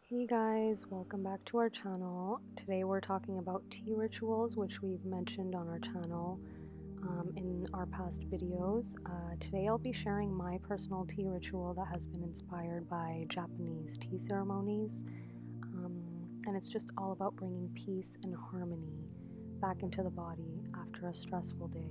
Hey guys, welcome back to our channel. Today we're talking about tea rituals, which we've mentioned on our channel in our past videos. Today I'll be sharing my personal tea ritual that has been inspired by Japanese tea ceremonies. And it's just all about bringing peace and harmony back into the body after a stressful day.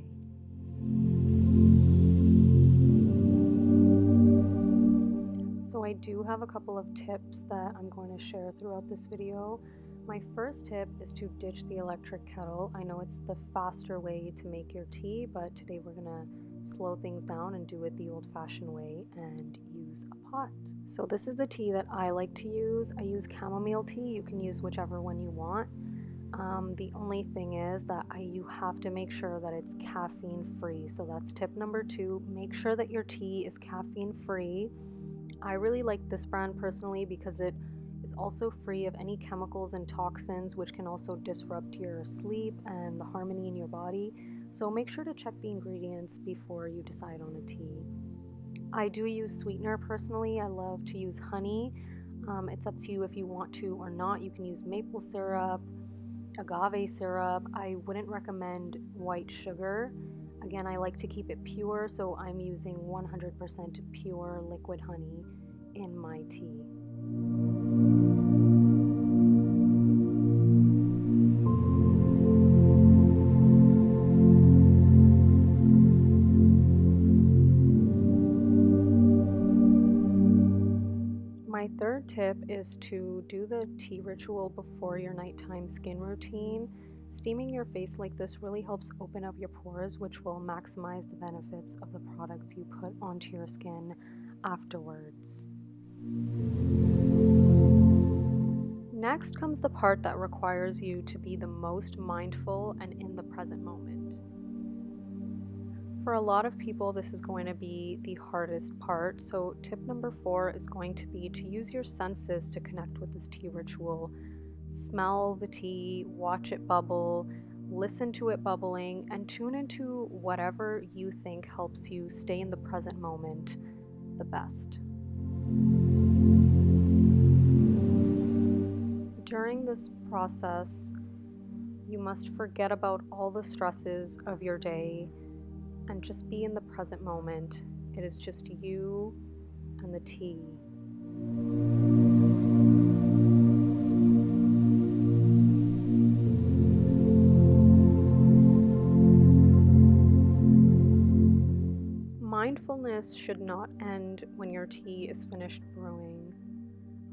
So I do have a couple of tips that I'm going to share throughout this video. My first tip is to ditch the electric kettle. I know it's the faster way to make your tea, but today we're going to slow things down and do it the old-fashioned way and use a pot. So this is the tea that I like to use. I use chamomile tea. You can use whichever one you want. The only thing is that you have to make sure that it's caffeine free. So that's tip number 2. Make sure that your tea is caffeine free. I really like this brand personally because it is also free of any chemicals and toxins, which can also disrupt your sleep and the harmony in your body. So make sure to check the ingredients before you decide on a tea. I do use sweetener personally. I love to use honey. It's up to you if you want to or not. You can use maple syrup, agave syrup. I wouldn't recommend white sugar. Again, I like to keep it pure, so I'm using 100% pure liquid honey in my tea. My third tip is to do the tea ritual before your nighttime skin routine. Steaming your face like this really helps open up your pores, which will maximize the benefits of the products you put onto your skin afterwards. Next comes the part that requires you to be the most mindful and in the present moment. For a lot of people, this is going to be the hardest part. So tip number 4 is going to be to use your senses to connect with this tea ritual. Smell the tea, watch it bubble, listen to it bubbling, and tune into whatever you think helps you stay in the present moment the best. During this process, you must forget about all the stresses of your day and just be in the present moment. It is just you and the tea. Mindfulness should not end when your tea is finished brewing.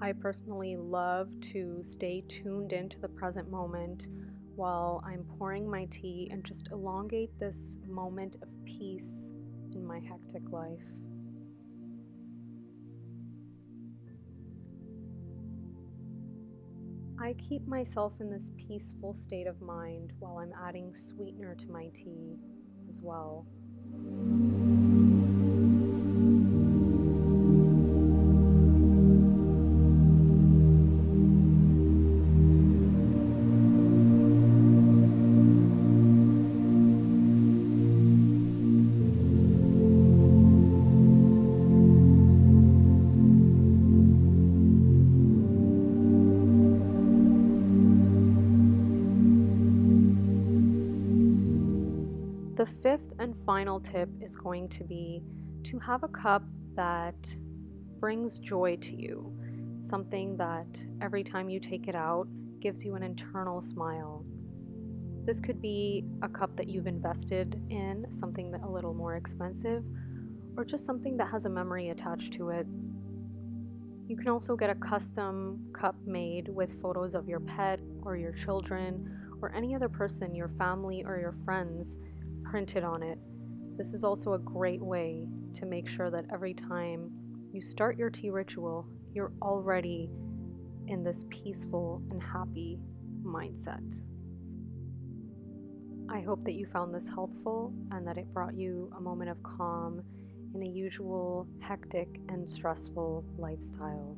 I personally love to stay tuned into the present moment while I'm pouring my tea and just elongate this moment of peace in my hectic life. I keep myself in this peaceful state of mind while I'm adding sweetener to my tea as well. The fifth and final tip is going to be to have a cup that brings joy to you, something that every time you take it out gives you an internal smile. This could be a cup that you've invested in, something that a little more expensive, or just something that has a memory attached to it. You can also get a custom cup made with photos of your pet or your children or any other person, your family or your friends, printed on it. This is also a great way to make sure that every time you start your tea ritual, you're already in this peaceful and happy mindset. I hope that you found this helpful and that it brought you a moment of calm in a usual hectic and stressful lifestyle.